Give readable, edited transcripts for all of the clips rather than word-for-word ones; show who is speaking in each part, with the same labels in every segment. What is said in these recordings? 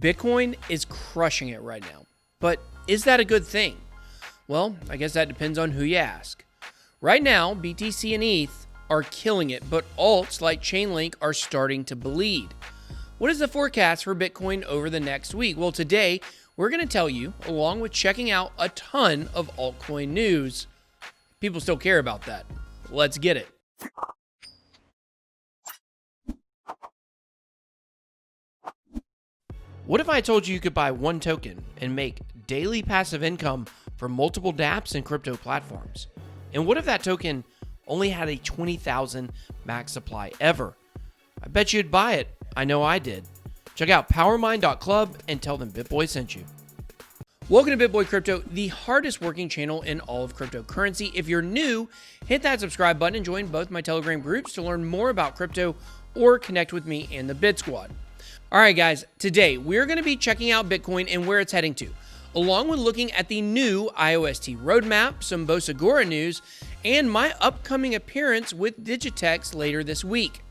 Speaker 1: Bitcoin is crushing it right now. But is that a good thing? Well, I guess that depends on who you ask. Right now, BTC and ETH are killing it, but alts like Chainlink are starting to bleed. What is the forecast for Bitcoin over the next week? Well, today, we're going to tell you, along with checking out a ton of altcoin news. People still care about that. Let's get it. What if I told you could buy one token and make daily passive income from multiple dApps and crypto platforms? And what if that token only had a 20,000 max supply ever? I bet you'd buy it. I know I did. Check out powermind.club and tell them BitBoy sent you. Welcome to BitBoyCrypto, the hardest working channel in all of cryptocurrency. If you're new, hit that subscribe button and join both my Telegram groups to learn more about crypto or connect with me and the Bit Squad. All right, guys, today we're going to be checking out Bitcoin and where it's heading to, along with looking at the new IOST roadmap, some Bosagora news, and my upcoming appearance with Digitex later this week.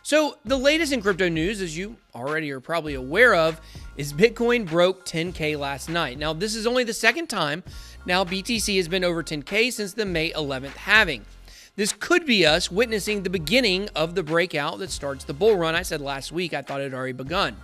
Speaker 1: So the latest in crypto news, as you already are probably aware of, is Bitcoin broke 10K last night. Now, this is only the second time now BTC has been over 10K since the May 11th halving. This could be us witnessing the beginning of the breakout that starts the bull run. I said last week I thought it had already begun.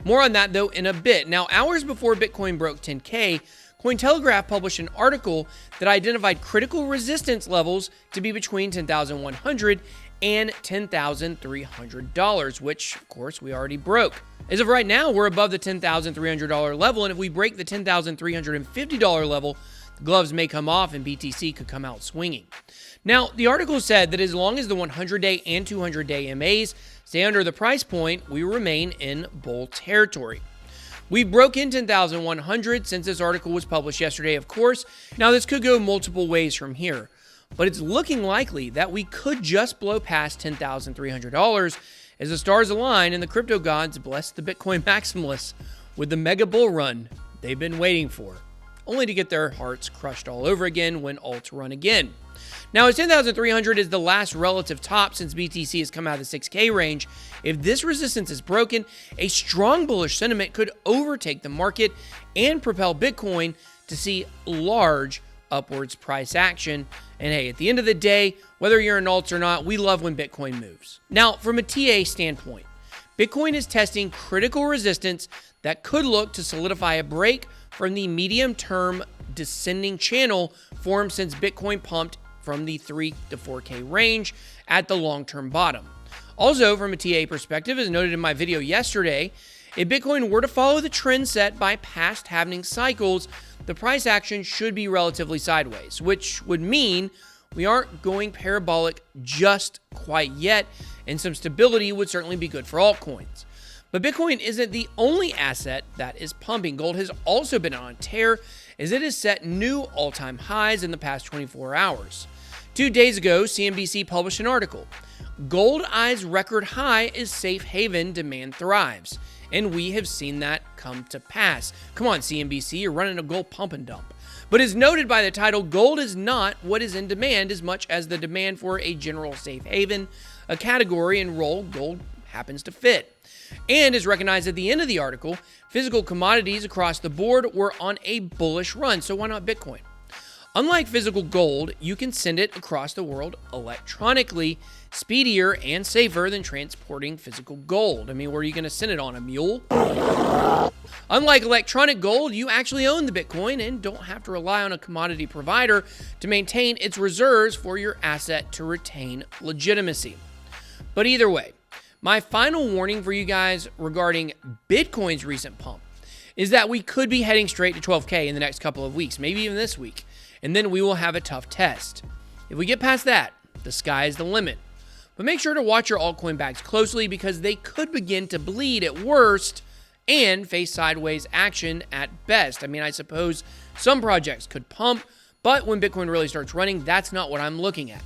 Speaker 1: More on that, though, in a bit. Now, hours before Bitcoin broke 10K, Cointelegraph published an article that identified critical resistance levels to be between $10,100 and $10,300, which, of course, we already broke. As of right now, we're above the $10,300 level, and if we break the $10,350 level, the gloves may come off and BTC could come out swinging. Now, the article said that as long as the 100-day and 200-day MAs stay under the price point, we remain in bull territory. We broke in 10,100 since this article was published yesterday, of course. Now, this could go multiple ways from here, but it's looking likely that we could just blow past $10,300 as the stars align and the crypto gods bless the Bitcoin maximalists with the mega bull run they've been waiting for, only to get their hearts crushed all over again when alts run again. Now, as 10,300 is the last relative top since BTC has come out of the 6K range, if this resistance is broken, a strong bullish sentiment could overtake the market and propel Bitcoin to see large upwards price action. And hey, at the end of the day, whether you're in alts or not, we love when Bitcoin moves. Now, from a TA standpoint, Bitcoin is testing critical resistance that could look to solidify a break from the medium-term descending channel formed since Bitcoin pumped from the 3 to 4K range at the long-term bottom. Also, from a TA perspective, as noted in my video yesterday, if Bitcoin were to follow the trend set by past halving cycles, the price action should be relatively sideways, which would mean we aren't going parabolic just quite yet, and some stability would certainly be good for altcoins. But Bitcoin isn't the only asset that is pumping. Gold has also been on a tear as it has set new all-time highs in the past 24 hours. 2 days ago, CNBC published an article. Gold Eye's record high is safe haven, demand thrives. And we have seen that come to pass. Come on, CNBC, you're running a gold pump and dump. But as noted by the title, gold is not what is in demand as much as the demand for a general safe haven, a category and role gold happens to fit. And as recognized at the end of the article, physical commodities across the board were on a bullish run, so why not Bitcoin? Unlike physical gold, you can send it across the world electronically, speedier and safer than transporting physical gold. I mean, where are you going to send it on, a mule? Unlike electronic gold, you actually own the Bitcoin and don't have to rely on a commodity provider to maintain its reserves for your asset to retain legitimacy. But either way, my final warning for you guys regarding Bitcoin's recent pump is that we could be heading straight to 12K in the next couple of weeks, maybe even this week, and then we will have a tough test. If we get past that, the sky is the limit. But make sure to watch your altcoin bags closely because they could begin to bleed at worst and face sideways action at best. I mean, I suppose some projects could pump, but when Bitcoin really starts running, that's not what I'm looking at.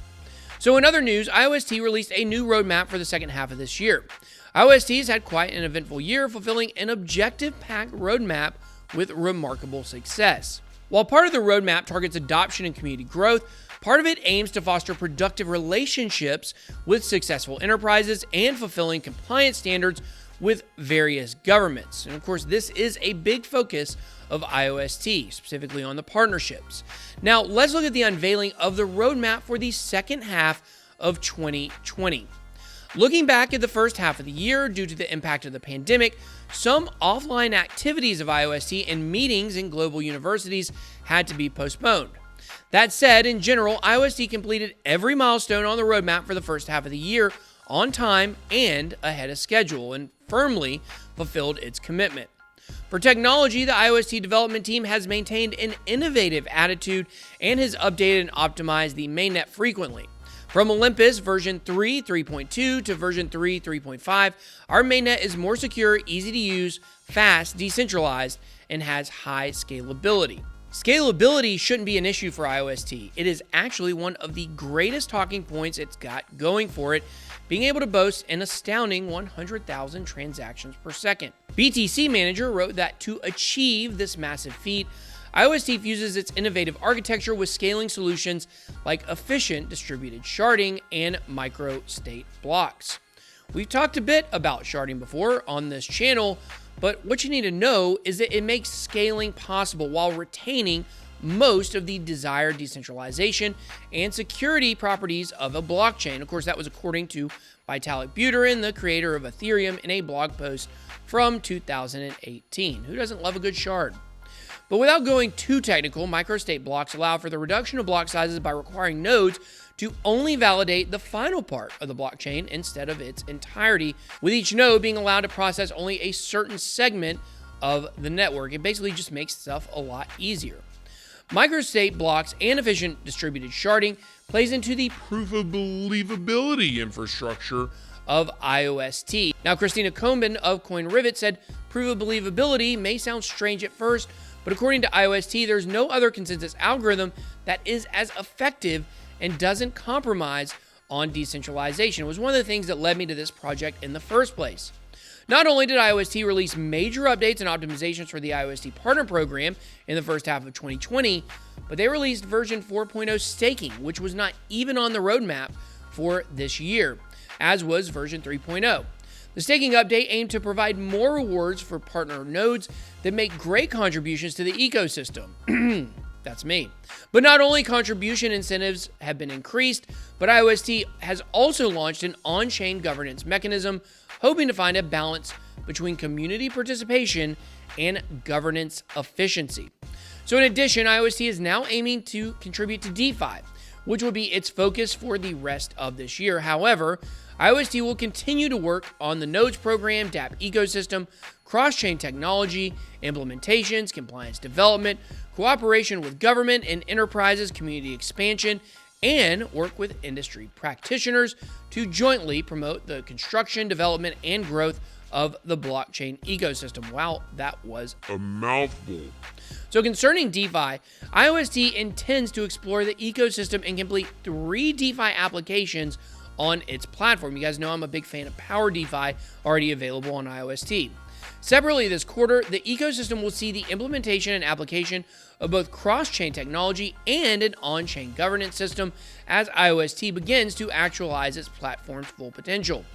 Speaker 1: So in other news, IOST released a new roadmap for the second half of this year. IOST has had quite an eventful year, fulfilling an objective-packed roadmap with remarkable success. While part of the roadmap targets adoption and community growth, part of it aims to foster productive relationships with successful enterprises and fulfilling compliance standards with various governments. And of course, this is a big focus of IOST, specifically on the partnerships. Now, let's look at the unveiling of the roadmap for the second half of 2020. Looking back at the first half of the year, due to the impact of the pandemic, some offline activities of IOST and meetings in global universities had to be postponed. That said, in general, IOST completed every milestone on the roadmap for the first half of the year on time and ahead of schedule, and firmly fulfilled its commitment. For technology, the IOST development team has maintained an innovative attitude and has updated and optimized the mainnet frequently. From Olympus version 3.2 to version 3.5, our mainnet is more secure, easy to use, fast, decentralized, and has high scalability. Scalability shouldn't be an issue for IOST. It is actually one of the greatest talking points it's got going for it, being able to boast an astounding 100,000 transactions per second. BTC Manager wrote that to achieve this massive feat, IOST fuses its innovative architecture with scaling solutions like efficient distributed sharding and micro-state blocks. We've talked a bit about sharding before on this channel, but what you need to know is that it makes scaling possible while retaining most of the desired decentralization and security properties of a blockchain. Of course, that was according to Vitalik Buterin, the creator of Ethereum, in a blog post from 2018. Who doesn't love a good shard? But without going too technical, microstate blocks allow for the reduction of block sizes by requiring nodes to only validate the final part of the blockchain instead of its entirety, with each node being allowed to process only a certain segment of the network. It basically just makes stuff a lot easier. Microstate blocks and efficient distributed sharding plays into the proof of believability infrastructure of IOST. Now, Christina Combin of CoinRivet said, proof of believability may sound strange at first, but according to IOST, there's no other consensus algorithm that is as effective and doesn't compromise on decentralization. It was one of the things that led me to this project in the first place. Not only did IOST release major updates and optimizations for the IOST Partner Program in the first half of 2020, but they released version 4.0 staking, which was not even on the roadmap for this year, as was version 3.0. The staking update aimed to provide more rewards for partner nodes that make great contributions to the ecosystem. That's me. But not only contribution incentives have been increased, but IOST has also launched an on-chain governance mechanism, hoping to find a balance between community participation and governance efficiency. So in addition, IOST is now aiming to contribute to DeFi, which will be its focus for the rest of this year. However, IOST will continue to work on the nodes program, dApp ecosystem, cross-chain technology, implementations, compliance development, cooperation with government and enterprises, community expansion, and work with industry practitioners to jointly promote the construction, development, and growth of the blockchain ecosystem. Wow, that was a mouthful. So concerning DeFi, IOST intends to explore the ecosystem and complete 3 DeFi applications on its platform. You guys know I'm a big fan of Power DeFi, already available on IOST. Separately this quarter, the ecosystem will see the implementation and application of both cross-chain technology and an on-chain governance system as IOST begins to actualize its platform's full potential.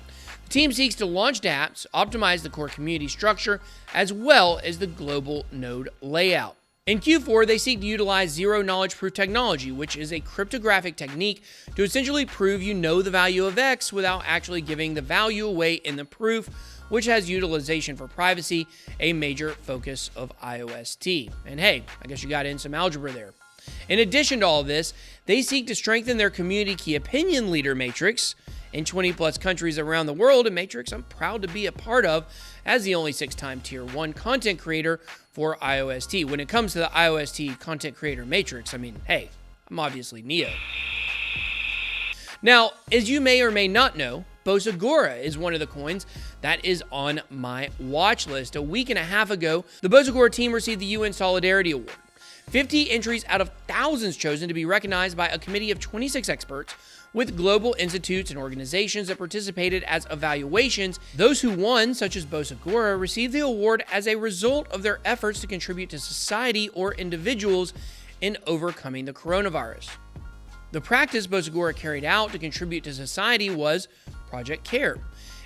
Speaker 1: The team seeks to launch dApps, optimize the core community structure, as well as the global node layout. In Q4, they seek to utilize zero-knowledge proof technology, which is a cryptographic technique to essentially prove you know the value of X without actually giving the value away in the proof, which has utilization for privacy, a major focus of IOST. And hey, I guess you got in some algebra there. In addition to all of this, they seek to strengthen their community key opinion leader matrix in 20-plus countries around the world, a matrix I'm proud to be a part of as the only 6-time Tier 1 content creator for IOST. When it comes to the IOST content creator matrix, I mean, hey, I'm obviously Neo. Now, as you may or may not know, Bosagora is one of the coins that is on my watch list. A week and a half ago, the Bosagora team received the UN Solidarity Award. 50 entries out of thousands chosen to be recognized by a committee of 26 experts with global institutes and organizations that participated as evaluations. Those who won, such as Bosagora, received the award as a result of their efforts to contribute to society or individuals in overcoming the coronavirus. The practice Bosagora carried out to contribute to society was Project Care.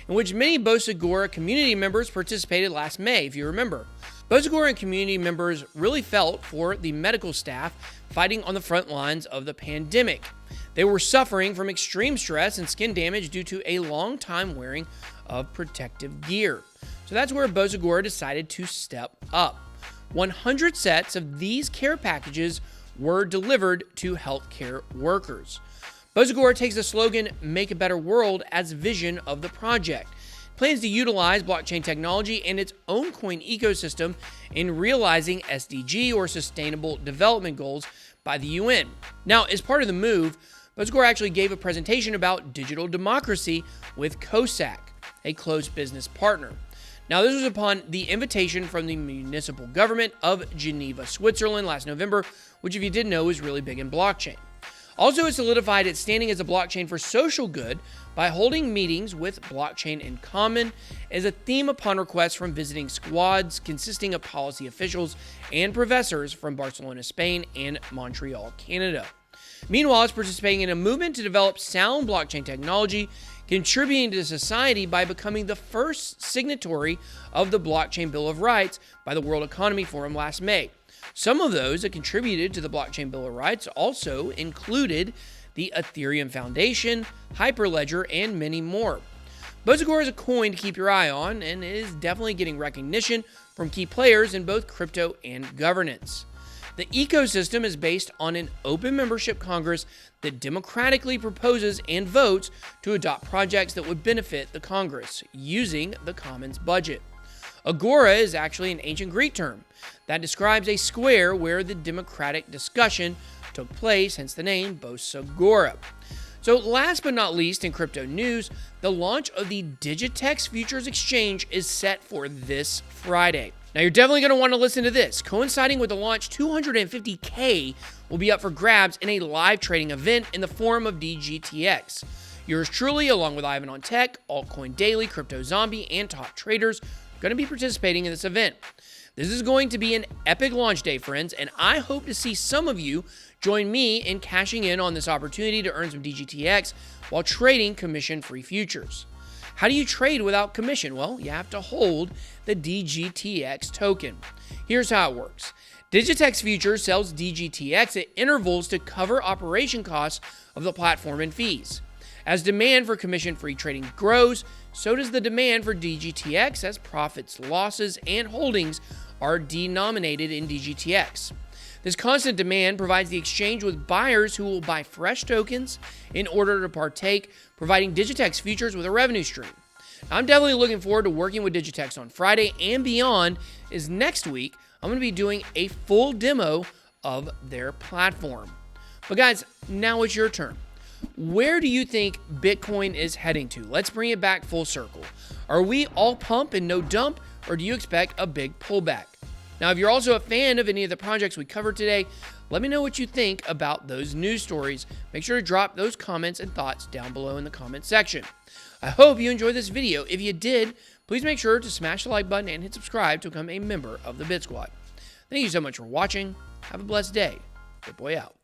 Speaker 1: in which many Bosagora community members participated last May, if you remember. Bosagora and community members really felt for the medical staff fighting on the front lines of the pandemic. They were suffering from extreme stress and skin damage due to a long time wearing of protective gear. So that's where Bosagora decided to step up. 100 sets of these care packages were delivered to healthcare workers. Bosagora takes the slogan, "Make a Better World," as vision of the project. It plans to utilize blockchain technology and its own coin ecosystem in realizing SDG, or Sustainable Development Goals, by the UN. Now, as part of the move, Bosagora actually gave a presentation about digital democracy with COSAC, a close business partner. Now, this was upon the invitation from the municipal government of Geneva, Switzerland last November, which, if you didn't know, is really big in blockchain. Also, it solidified its standing as a blockchain for social good by holding meetings with Blockchain in Common as a theme upon requests from visiting squads consisting of policy officials and professors from Barcelona, Spain, and Montreal, Canada. Meanwhile, it's participating in a movement to develop sound blockchain technology, contributing to society by becoming the first signatory of the Blockchain Bill of Rights by the World Economy Forum last May. Some of those that contributed to the Blockchain Bill of Rights also included the Ethereum Foundation, Hyperledger, and many more. Bosagora is a coin to keep your eye on, and it is definitely getting recognition from key players in both crypto and governance. The ecosystem is based on an open membership Congress that democratically proposes and votes to adopt projects that would benefit the Congress using the Commons budget. Agora is actually an ancient Greek term that describes a square where the democratic discussion took place, hence the name Bosagora. So last but not least in crypto news, the launch of the Digitex Futures exchange is set for this Friday. Now, you're definitely going to want to listen to this. Coinciding with the launch, 250K will be up for grabs in a live trading event in the form of DGTX. Yours truly, along with Ivan on Tech, Altcoin Daily, Crypto Zombie, and top traders, are going to be participating in this event. This is going to be an epic launch day, friends, and I hope to see some of you join me in cashing in on this opportunity to earn some DGTX while trading commission-free futures. How do you trade without commission? Well, you have to hold the DGTX token. Here's how it works. Digitex Futures sells DGTX at intervals to cover operation costs of the platform and fees. As demand for commission-free trading grows, so does the demand for DGTX as profits, losses, and holdings are denominated in DGTX. This constant demand provides the exchange with buyers who will buy fresh tokens in order to partake, providing Digitex Futures with a revenue stream. I'm definitely looking forward to working with Digitex on Friday and beyond, as next week I'm going to be doing a full demo of their platform. But guys, now it's your turn. Where do you think Bitcoin is heading to? Let's bring it back full circle. Are we all pump and no dump, or do you expect a big pullback? Now, if you're also a fan of any of the projects we covered today, let me know what you think about those news stories. Make sure to drop those comments and thoughts down below in the comment section. I hope you enjoyed this video. If you did, please make sure to smash the like button and hit subscribe to become a member of the Bit Squad. Thank you so much for watching. Have a blessed day. BitBoy out.